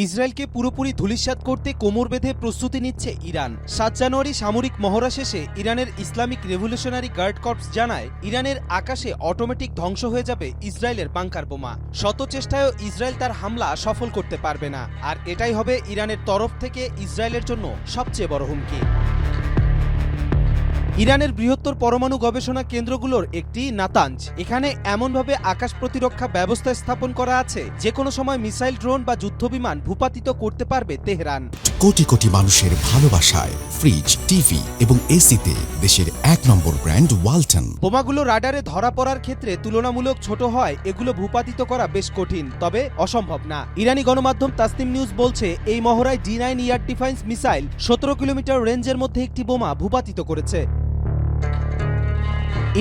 ইসরায়েলকে পুরোপুরি ধূলিসাৎ করতে কোমর বেঁধে প্রস্তুতি নিচ্ছে ইরান। ৭ জানুয়ারি সামরিক মহড়া শেষে ইরানের ইসলামিক রেভলিউশনারি গার্ড কর্পস জানায়, ইরানের আকাশে অটোমেটিক ধ্বংস হয়ে যাবে ইসরায়েলের বাংকার বোমা। শত চেষ্টায়ও ইসরায়েল তার হামলা সফল করতে পারবে না, আর এটাই হবে ইরানের তরফ থেকে ইসরায়েলের জন্য সবচেয়ে বড় হুমকি। ইরানের বৃহত্তর পরমাণু গবেষণা কেন্দ্রগুলোর একটি নাতাঞ্জ। এখানে এমনভাবে আকাশ প্রতিরক্ষা ব্যবস্থা স্থাপন করা আছে, যে কোনো সময় মিসাইল, ড্রোন বা যুদ্ধবিমান ভূপাতিত করতে পারবে তেহরান। কোটি কোটি মানুষের ভালোবাসায় ফ্রিজ, টিভি এবং এসিতে দেশের ১ নম্বর ব্র্যান্ড ওয়ালটন। বোমাগুলো রাডারে ধরা পড়ার ক্ষেত্রে তুলনামূলক ছোট হয় এগুলো ভূপাতিত করা বেশ কঠিন, তবে অসম্ভব না। ইরানি গণমাধ্যম তাসনিম নিউজ বলছে, এই মহড়ায় D9 air defence missile ১৭ kilometre রেঞ্জের মধ্যে একটি বোমা ভূপাতিত করেছে।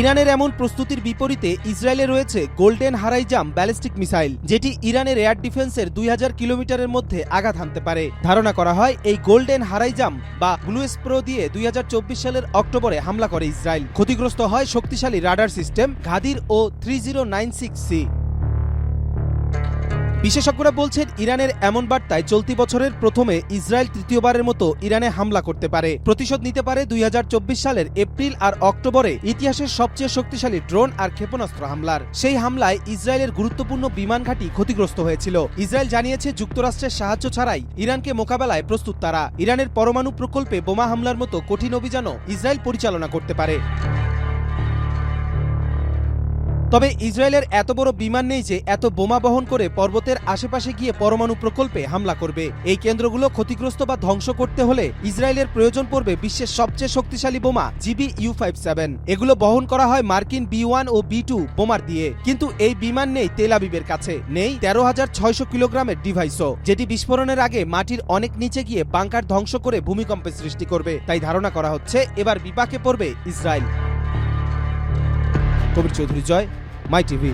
ইরানের এমন প্রস্তুতির বিপরীতে ইসরায়েলে রয়েছে গোল্ডেন হারাইজাম ব্যালিস্টিক মিসাইল, যেটি ইরানের এয়ার ডিফেন্সের ২০০০ কিলোমিটারের মধ্যে আঘাত হানতে পারে। ধারণা করা হয় এই গোল্ডেন হারাইজাম বা ব্লু স্প্রো দিয়ে ২০২৪ সালের অক্টোবরে হামলা করে ইসরায়েল। ক্ষতিগ্রস্ত হয় শক্তিশালী রাডার সিস্টেম ঘাদির ও 3096C। বিশেষজ্ঞরা বলছেন, ইরানের এমন বার্তায় চলতি বছরের প্রথমে ইসরায়েল তৃতীয়বারের মতো ইরানে হামলা করতে পারে। প্রতিশোধ নিতে পারে ২০২৪ সালের এপ্রিল আর অক্টোবরে ইতিহাসের সবচেয়ে শক্তিশালী ড্রোন আর ক্ষেপণাস্ত্র হামলার। সেই হামলায় ইসরায়েলের গুরুত্বপূর্ণ বিমান ঘাঁটি ক্ষতিগ্রস্ত হয়েছিল। ইসরায়েল জানিয়েছে, যুক্তরাষ্ট্রের সাহায্য ছাড়াই ইরানকে মোকাবেলায় প্রস্তুত তারা। ইরানের পরমাণু প্রকল্পে বোমা হামলার মতো কঠিন অভিযানও ইসরায়েল পরিচালনা করতে পারে। তবে ইসরায়েলের এত বড় বিমান নেই যে এত বোমা বহন করে পর্বতের আশেপাশে গিয়ে পরমাণু প্রকল্পে হামলা করবে। এই কেন্দ্রগুলো ক্ষতিগ্রস্ত বা ধ্বংস করতে হলে ইসরায়েলের প্রয়োজন পড়বে বিশ্বের সবচেয়ে শক্তিশালী বোমা GBU-57। এগুলো বহন করা হয় মার্কিন B1 ও B2 বোমার দিয়ে। কিন্তু এই বিমান নেই তেল আবিবের কাছে, নেই ১৩,৬০০ কিলোগ্রামের ডিভাইসও, যেটি বিস্ফোরণের আগে মাটির অনেক নিচে গিয়ে বাংকার ধ্বংস করে ভূমিকম্পের সৃষ্টি করবে। তাই ধারণা করা হচ্ছে এবার বিপাকে পড়বে ইসরায়েল। কবির চৌধুরী, জয়, মাই টিভি।